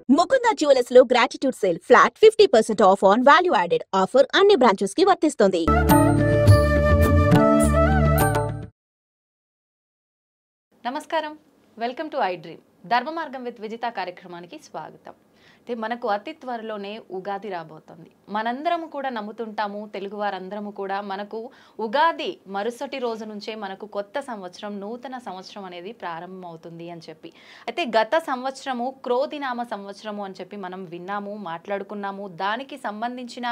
Mukunda jewellers లో gratitude sale flat 50% of on value added offer అన్ని branches కి వర్తిస్తుంది. నమస్కారం, వెల్కమ్ టు ఐ డ్రీమ్. ధర్మ మార్గం విత్ విజిత కార్యక్రమానికి స్వాగతం. అయితే మనకు అతి త్వరలోనే ఉగాది రాబోతుంది. మనందరము కూడా నమ్ముతుంటాము, తెలుగు వారందరము కూడా మనకు ఉగాది మరుసటి రోజు నుంచే మనకు కొత్త సంవత్సరం, నూతన సంవత్సరం అనేది ప్రారంభమవుతుంది అని చెప్పి. అయితే గత సంవత్సరము క్రోధినామ సంవత్సరము అని చెప్పి మనం విన్నాము, మాట్లాడుకున్నాము. దానికి సంబంధించిన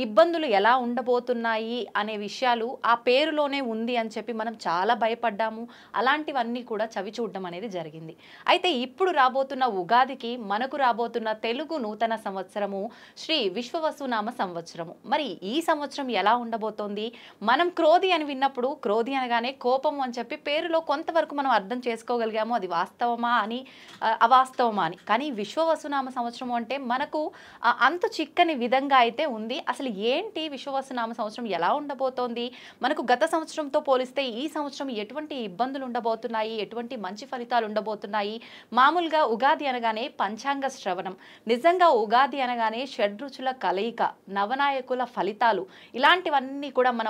ఇబ్బందులు ఎలా ఉండబోతున్నాయి అనే విషయాలు ఆ పేరులోనే ఉంది అని చెప్పి మనం చాలా భయపడ్డాము. అలాంటివన్నీ కూడా చవి చూడడం అనేది జరిగింది. అయితే ఇప్పుడు రాబోతున్న ఉగాదికి మనకు రాబోతున్న తెలుగు నూతన సంవత్సరము శ్రీ విశ్వవసునామ సంవత్సరము. మరి ఈ సంవత్సరం ఎలా ఉండబోతోంది? మనం క్రోధి అని విన్నప్పుడు క్రోధి అనగానే కోపము అని చెప్పి పేరులో కొంతవరకు మనం అర్థం చేసుకోగలిగాము. అది వాస్తవమా అని, అవాస్తవమా అని. కానీ విశ్వవసునామ సంవత్సరము అంటే మనకు అంత చిక్కని విధంగా అయితే ఉంది. అసలు ఏంటి విశ్వవసునామ సంవత్సరం ఎలా ఉండబోతోంది? మనకు గత సంవత్సరంతో పోలిస్తే ఈ సంవత్సరం ఎటువంటి ఇబ్బందులు ఉండబోతున్నాయి, ఎటువంటి మంచి ఫలితాలు ఉండబోతున్నాయి? మామూలుగా ఉగాది అనగానే పంచాంగ శ్రవణం, నిజంగా ఉగాది అనగానే షడ్రుచుల కలయిక, నవనాయకుల ఫలితాలు, ఇలాంటివన్నీ కూడా మన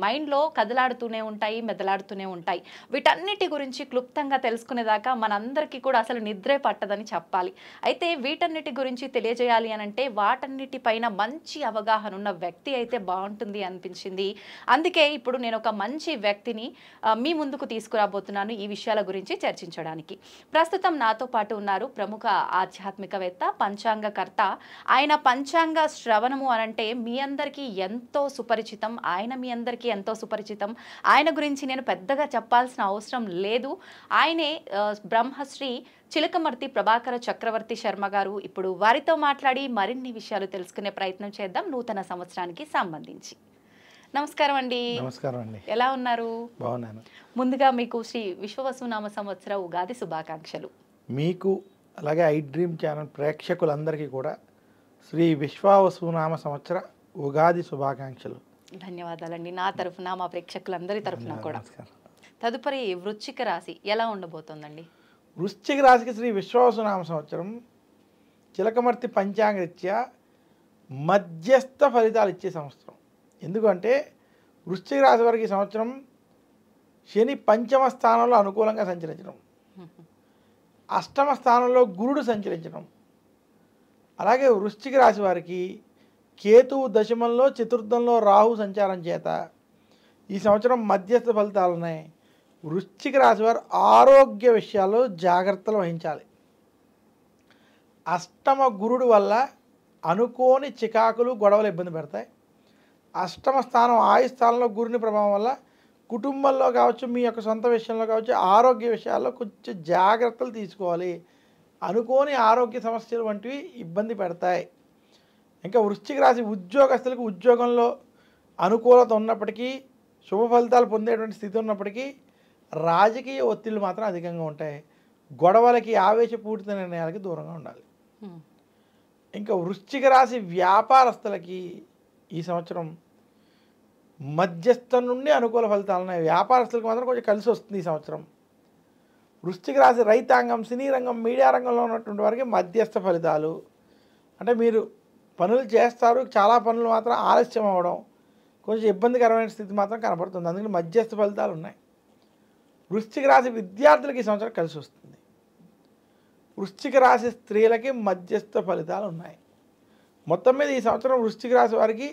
మైండ్లో కదలాడుతూనే ఉంటాయి, మెదలాడుతూనే ఉంటాయి. వీటన్నిటి గురించి క్లుప్తంగా తెలుసుకునేదాకా మనందరికీ కూడా అసలు నిద్రే పట్టదని చెప్పాలి. అయితే వీటన్నిటి గురించి తెలియజేయాలి అనంటే వాటన్నిటిపైన మంచి అవగాహన ఉన్న వ్యక్తి అయితే బాగుంటుంది అనిపించింది. అందుకే ఇప్పుడు నేను ఒక మంచి వ్యక్తిని మీ ముందుకు తీసుకురాబోతున్నాను ఈ విషయాల గురించి చర్చించడానికి. ప్రస్తుతం నాతో పాటు ఉన్నారు ప్రముఖ ఆధ్యాత్మికవేత్త, పంచాంగకర్త. ఆయన పంచాంగ శ్రవణము అనంటే మీ అందరికీ ఎంతో సుపరిచితం. ఆయన మీ అందరికీ ఎంతో సుపరిచితం. ఆయన గురించి నేను పెద్దగా చెప్పాల్సిన అవసరం లేదు. ఆయనే బ్రహ్మశ్రీ చిలకమర్తి ప్రభాకర చక్రవర్తి శర్మ గారు. ఇప్పుడు వారితో మాట్లాడి మరిన్ని విషయాలు తెలుసుకునే ప్రయత్నం చేద్దాం నూతన సంవత్సరానికి సంబంధించి. నమస్కారం అండి. నమస్కారం అండి. ఎలా ఉన్నారు? బాగున్నాను. ముందుగా మీకు శ్రీ విశ్వవసునామ సంవత్సర ఉగాది శుభాకాంక్షలు. మీకు అలాగే ఐ డ్రీమ్ ఛానల్ ప్రేక్షకులందరికీ కూడా శ్రీ విశ్వవసునామ సంవత్సర ఉగాది శుభాకాంక్షలు. ధన్యవాదాలండి. నా తరఫున, మా ప్రేక్షకులందరి తరఫున కూడా. తదుపరి వృశ్చిక రాశి ఎలా ఉండబోతోందండి? వృశ్చిక రాశికి శ్రీ విశ్వవసునామ సంవత్సరం చిలకమర్తి పంచాంగరీత్యా మధ్యస్థ ఫలితాలు ఇచ్చే సంవత్సరం. ఎందుకంటే వృశ్చిక రాశి వారికి ఈ సంవత్సరం శని పంచమ స్థానంలో అనుకూలంగా సంచరించడం, అష్టమ స్థానంలో గురుడు సంచరించడం, అలాగే వృశ్చిక రాశి వారికి కేతువు దశమంలో, చతుర్థంలో రాహు సంచారం చేత ఈ సంవత్సరం మధ్యస్థ ఫలితాలు ఉన్నాయి. వృశ్చిక రాశి వారు ఆరోగ్య విషయాల్లో జాగ్రత్తలు వహించాలి. అష్టమ గురుడు వల్ల అనుకోని చికాకులు, గొడవలు ఇబ్బంది పెడతాయి. అష్టమ స్థానం ఆయు స్థానంలో గురుని ప్రభావం వల్ల కుటుంబంలో కావచ్చు, మీ యొక్క సొంత విషయంలో కావచ్చు, ఆరోగ్య విషయాల్లో కొంచెం జాగ్రత్తలు తీసుకోవాలి. అనుకోని ఆరోగ్య సమస్యలు వంటివి ఇబ్బంది పెడతాయి. ఇంకా వృశ్చిక రాశి ఉద్యోగస్తులకు ఉద్యోగంలో అనుకూలత ఉన్నప్పటికీ, శుభ ఫలితాలు పొందేటువంటి స్థితి ఉన్నప్పటికీ రాజకీయ ఒత్తిళ్లు మాత్రం అధికంగా ఉంటాయి. గొడవలకి, ఆవేశపూరిత నిర్ణయాలకి దూరంగా ఉండాలి. ఇంకా వృశ్చిక రాశి వ్యాపారస్తులకి ఈ సంవత్సరం మధ్యస్థం నుండి అనుకూల ఫలితాలు ఉన్నాయి. వ్యాపారస్తులకు మాత్రం కొంచెం కలిసి వస్తుంది ఈ సంవత్సరం. వృశ్చిక రాశి రైతాంగం, సినీ రంగం, మీడియా రంగంలో ఉన్నటువంటి వారికి మధ్యస్థ ఫలితాలు. అంటే మీరు పనులు చేస్తారు, చాలా పనులు మాత్రం ఆలస్యం అవ్వడం, కొంచెం ఇబ్బందికరమైన స్థితి మాత్రం కనపడుతుంది. అందుకని మధ్యస్థ ఫలితాలు ఉన్నాయి. వృశ్చిక రాశి విద్యార్థులకి ఈ సంవత్సరం కలిసి వస్తుంది. వృశ్చిక రాశి స్త్రీలకి మధ్యస్థ ఫలితాలు ఉన్నాయి. మొత్తం మీద ఈ సంవత్సరం వృశ్చిక రాశి వారికి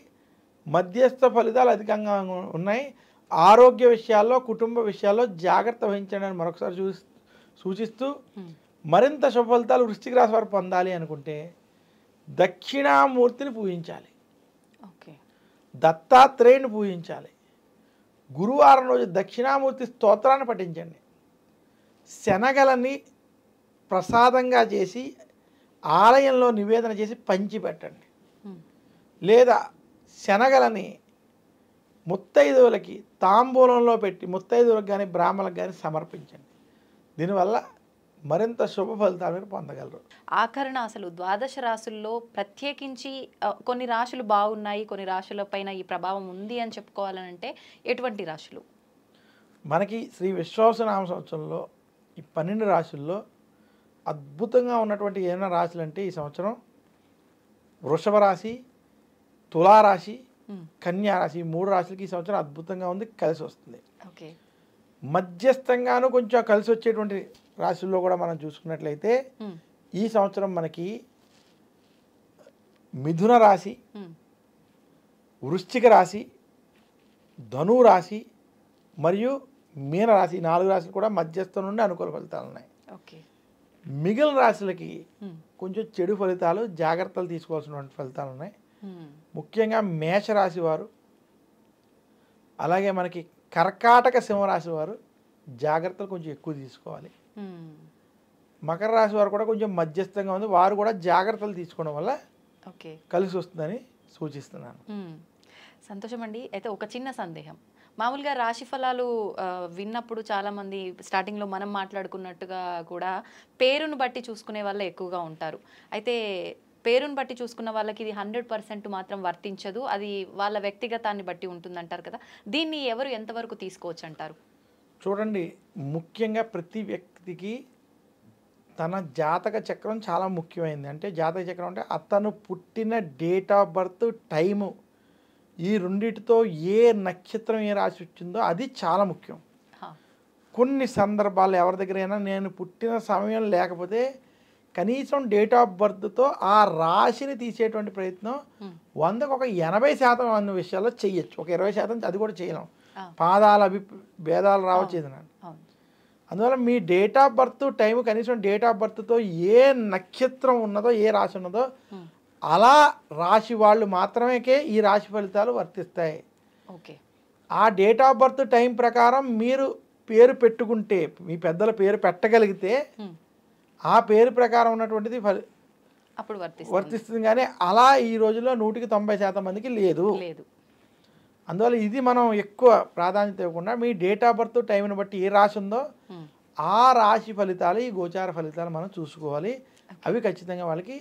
మధ్యస్థ ఫలితాలు అధికంగా ఉన్నాయి. ఆరోగ్య విషయాల్లో, కుటుంబ విషయాల్లో జాగ్రత్త వహించండి అని మరొకసారి సూచిస్తూ, మరింత శుభ ఫలితాలు వృశ్చిక రాశి వారు పొందాలి అనుకుంటే దక్షిణామూర్తిని పూజించాలి, దత్తాత్రేయుని పూజించాలి. గురువారం రోజు దక్షిణామూర్తి స్తోత్రాన్ని పఠించండి. శనగలని ప్రసాదంగా చేసి ఆలయంలో నివేదన చేసి పంచిపెట్టండి. లేదా శనగలని ముత్తైదువులకి తాంబూలంలో పెట్టి ముత్తైదువులకు కానీ బ్రాహ్మణులకు కానీ సమర్పించండి. దీనివల్ల మరింత శుభ ఫలితాలు మీరు పొందగలరు. ఆఖరణ అసలు ద్వాదశ రాశుల్లో ప్రత్యేకించి కొన్ని రాశులు బాగున్నాయి, కొన్ని రాశుల పైన ఈ ప్రభావం ఉంది అని చెప్పుకోవాలంటే ఎటువంటి రాశులు? మనకి శ్రీ విశ్వవసునామ సంవత్సరంలో ఈ 12 రాశుల్లో అద్భుతంగా ఉన్నటువంటి ఏమైనా రాశులు అంటే ఈ సంవత్సరం వృషభ రాశి, తులారాశి, కన్యా రాశి, ఈ 3 రాశులకి ఈ సంవత్సరం అద్భుతంగా ఉంది, కలిసి వస్తుంది. ఓకే. మధ్యస్థంగాను కొంచెం కలిసి వచ్చేటువంటి రాశుల్లో కూడా మనం చూసుకున్నట్లయితే ఈ సంవత్సరం మనకి మిథున రాశి, వృశ్చిక రాశి, ధను రాశి మరియు మీన రాశి, 4 రాశులు కూడా మధ్యస్థం నుండి అనుకూల ఫలితాలు ఉన్నాయి. ఓకే. మిగిలిన రాశులకి కొంచెం చెడు ఫలితాలు, జాగ్రత్తలు తీసుకోవాల్సినటువంటి ఫలితాలు ఉన్నాయి. ముఖ్యంగా మేషరాశి వారు, అలాగే మనకి కర్కాటక సింహరాశి వారు జాగ్రత్తలు కొంచెం ఎక్కువ తీసుకోవాలి. మకర రాశి వారు కూడా కొంచెం మధ్యస్థంగా ఉంది, వారు కూడా జాగ్రత్తలు తీసుకోవడం వల్ల ఓకే కలిసి వస్తుందని సూచిస్తున్నాను. సంతోషం అండి. అయితే ఒక చిన్న సందేహం, మామూలుగా రాశి ఫలాలు విన్నప్పుడు చాలామంది స్టార్టింగ్లో మనం మాట్లాడుకున్నట్టుగా కూడా పేరును బట్టి చూసుకునే వాళ్ళే ఎక్కువగా ఉంటారు. అయితే పేరును బట్టి చూసుకున్న వాళ్ళకి ఇది 100% మాత్రం వర్తించదు, అది వాళ్ళ వ్యక్తిగతాన్ని బట్టి ఉంటుందంటారు కదా, దీన్ని ఎవరు ఎంతవరకు తీసుకోవచ్చు అంటారు? చూడండి, ముఖ్యంగా ప్రతి వ్యక్తికి తన జాతక చక్రం చాలా ముఖ్యమైనది. అంటే జాతక చక్రం అంటే అతను పుట్టిన డేట్ ఆఫ్ బర్త్, టైము, ఈ రెండిటితో ఏ నక్షత్రం ఏ రాశి వచ్చిందో అది చాలా ముఖ్యం. కొన్ని సందర్భాలు ఎవరి దగ్గరైనా నేను పుట్టిన సమయం లేకపోతే కనీసం డేట్ ఆఫ్ బర్త్తో ఆ రాశిని తీసేటువంటి ప్రయత్నం 100కు ఒక 80% అన్న విషయాల్లో చెయ్యొచ్చు. ఒక 20% అది కూడా చేయలేం, పాదాల భేదాలు రావచ్చు ఏదైనా. అందువల్ల మీ డేట్ ఆఫ్ బర్త్ టైం, కనీసం డేట్ ఆఫ్ బర్త్తో ఏ నక్షత్రం ఉన్నదో, ఏ రాశి ఉన్నదో అలా రాశి వాళ్ళు మాత్రమే ఈ రాశి ఫలితాలు వర్తిస్తాయి. ఓకే. ఆ డేట్ ఆఫ్ బర్త్ టైం ప్రకారం మీరు పేరు పెట్టుకుంటే, మీ పెద్దల పేరు పెట్టగలిగితే ఆ పేరు ప్రకారం ఉన్నటువంటిది అప్పుడు వర్తిస్తుంది. కానీ అలా ఈ రోజుల్లో 100% మందికి లేదు. అందువల్ల ఇది మనం ఎక్కువ ప్రాధాన్యత ఇవ్వకుండా మీ డేట్ ఆఫ్ బర్త్ టైంని బట్టి ఏ రాశి ఉందో ఆ రాశి ఫలితాలు, ఈ గోచార ఫలితాలు మనం చూసుకోవాలి. అవి ఖచ్చితంగా వాళ్ళకి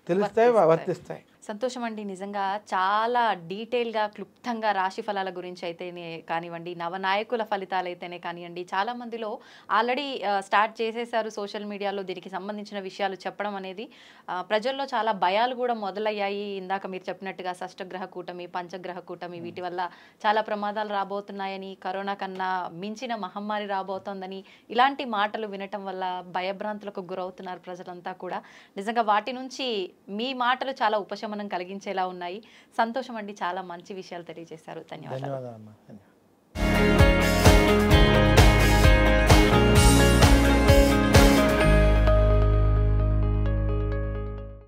తెలుస్తాయి, వర్తిస్తాయి. సంతోషం అండి. నిజంగా చాలా డీటెయిల్గా, క్లుప్తంగా రాశి ఫలాల గురించి అయితేనే కానివ్వండి, నవనాయకుల ఫలితాలు అయితేనే కానివ్వండి, చాలా మందిలో ఆల్రెడీ స్టార్ట్ చేసేసారు సోషల్ మీడియాలో దీనికి సంబంధించిన విషయాలు చెప్పడం అనేది. ప్రజల్లో చాలా భయాలు కూడా మొదలయ్యాయి. ఇందాక మీరు చెప్పినట్టుగా షష్టగ్రహ కూటమి, పంచగ్రహ కూటమి, వీటి వల్ల చాలా ప్రమాదాలు రాబోతున్నాయని, కరోనా కన్నా మించిన మహమ్మారి రాబోతోందని, ఇలాంటి మాటలు వినటం వల్ల భయభ్రాంతులకు గురవుతున్నారు ప్రజలంతా కూడా. నిజంగా వాటి నుంచి మీ మాటలు చాలా ఉపశమనం కలిగించేలా ఉన్నాయి. సంతోషం అండి, చాలా మంచి విషయాలు తెలియజేశారు. ధన్యవాదాలు.